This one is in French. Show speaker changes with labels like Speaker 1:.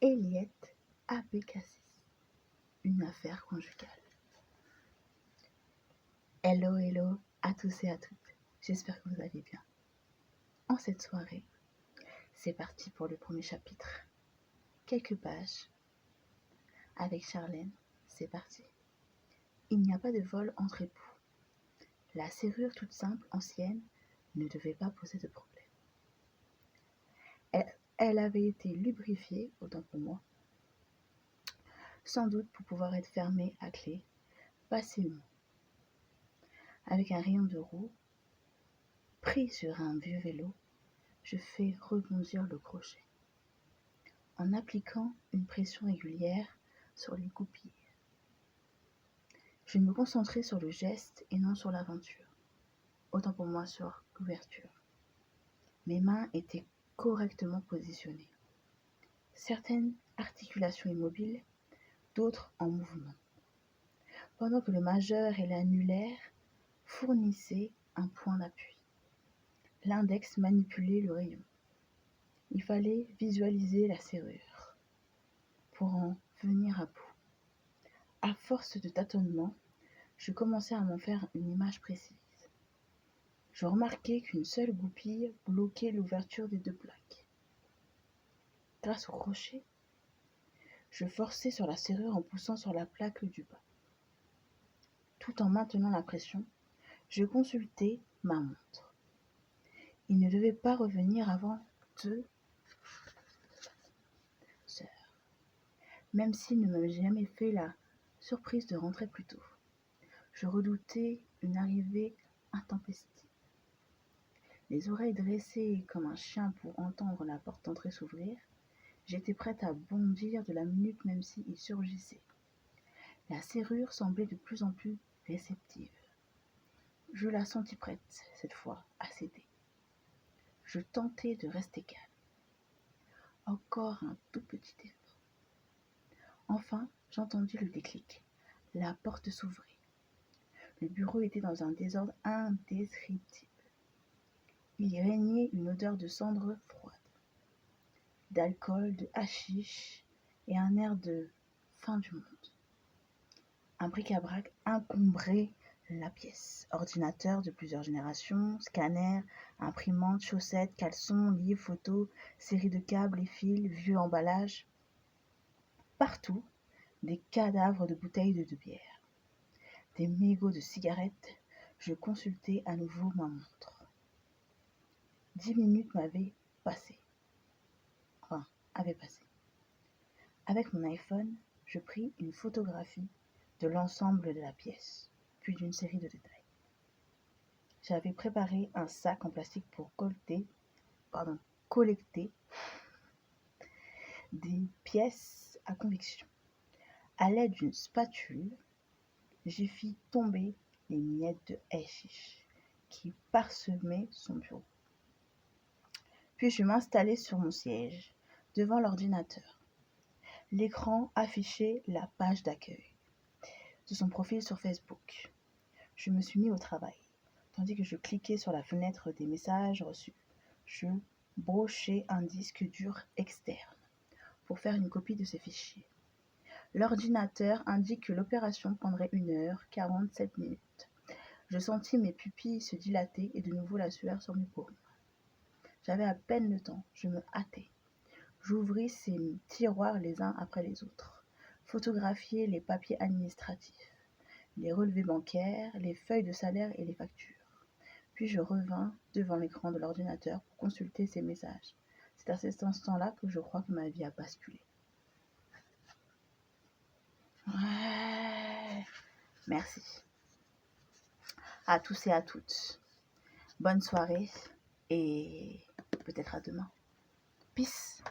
Speaker 1: Eliette Abécassis, une affaire conjugale. Hello, hello à tous et à toutes. J'espère que vous allez bien. En cette soirée, c'est parti pour le premier chapitre. Quelques pages. Avec Charlène, c'est parti. Il n'y a pas de vol entre époux. La serrure toute simple, ancienne, ne devait pas poser de problème. Elle avait été lubrifiée, autant pour moi, sans doute pour pouvoir être fermée à clé facilement. Avec un rayon de roue, pris sur un vieux vélo, je fais rebondir le crochet, en appliquant une pression régulière sur les goupilles. Je me concentrais sur le geste et non sur l'aventure, autant pour moi sur l'ouverture. Mes mains étaient correctement positionnées, certaines articulations immobiles, d'autres en mouvement, pendant que le majeur et l'annulaire fournissaient un point d'appui. L'index manipulait le rayon. Il fallait visualiser la serrure pour en venir à bout. À force de tâtonnements, je commençais à m'en faire une image précise. Je remarquai qu'une seule goupille bloquait l'ouverture des deux plaques. Grâce au crochet, je forçais sur la serrure en poussant sur la plaque du bas. Tout en maintenant la pression, je consultai ma montre. Il ne devait pas revenir avant 2 heures, même s'il ne m'avait jamais fait la surprise de rentrer plus tôt. Je redoutais une arrivée intempestive. Les oreilles dressées comme un chien pour entendre la porte d'entrée s'ouvrir, j'étais prête à bondir de la minute même s'il surgissait. La serrure semblait de plus en plus réceptive. Je la sentis prête, cette fois, à céder. Je tentai de rester calme. Encore un tout petit effort. Enfin, j'entendis le déclic. La porte s'ouvrit. Le bureau était dans un désordre indescriptible. Il y régnait une odeur de cendre froide, d'alcool, de hashish et un air de fin du monde. Un bric-à-brac encombrait la pièce. Ordinateur de plusieurs générations, scanner, imprimante, chaussettes, caleçons, livres, photos, séries de câbles et fils, vieux emballages. Partout, des cadavres de bouteilles de bière, des mégots de cigarettes. Je consultai à nouveau ma montre. 10 minutes avaient passé. Avec mon iPhone, je pris une photographie de l'ensemble de la pièce, puis d'une série de détails. J'avais préparé un sac en plastique pour collecter des pièces à conviction. À l'aide d'une spatule, j'y fis tomber les miettes de hashish qui parsemaient son bureau. Puis je m'installai sur mon siège, devant l'ordinateur. L'écran affichait la page d'accueil de son profil sur Facebook. Je me suis mis au travail, tandis que je cliquais sur la fenêtre des messages reçus. Je brochais un disque dur externe pour faire une copie de ces fichiers. L'ordinateur indique que l'opération prendrait 1h47 minutes. Je sentis mes pupilles se dilater et de nouveau la sueur sur mes paumes. J'avais à peine le temps, je me hâtais. J'ouvris ces tiroirs les uns après les autres, photographiai les papiers administratifs, les relevés bancaires, les feuilles de salaire et les factures. Puis je revins devant l'écran de l'ordinateur pour consulter ces messages. C'est à cet instant-là que je crois que ma vie a basculé. Ouais. Merci. À tous et à toutes. Bonne soirée et peut-être à demain. Peace.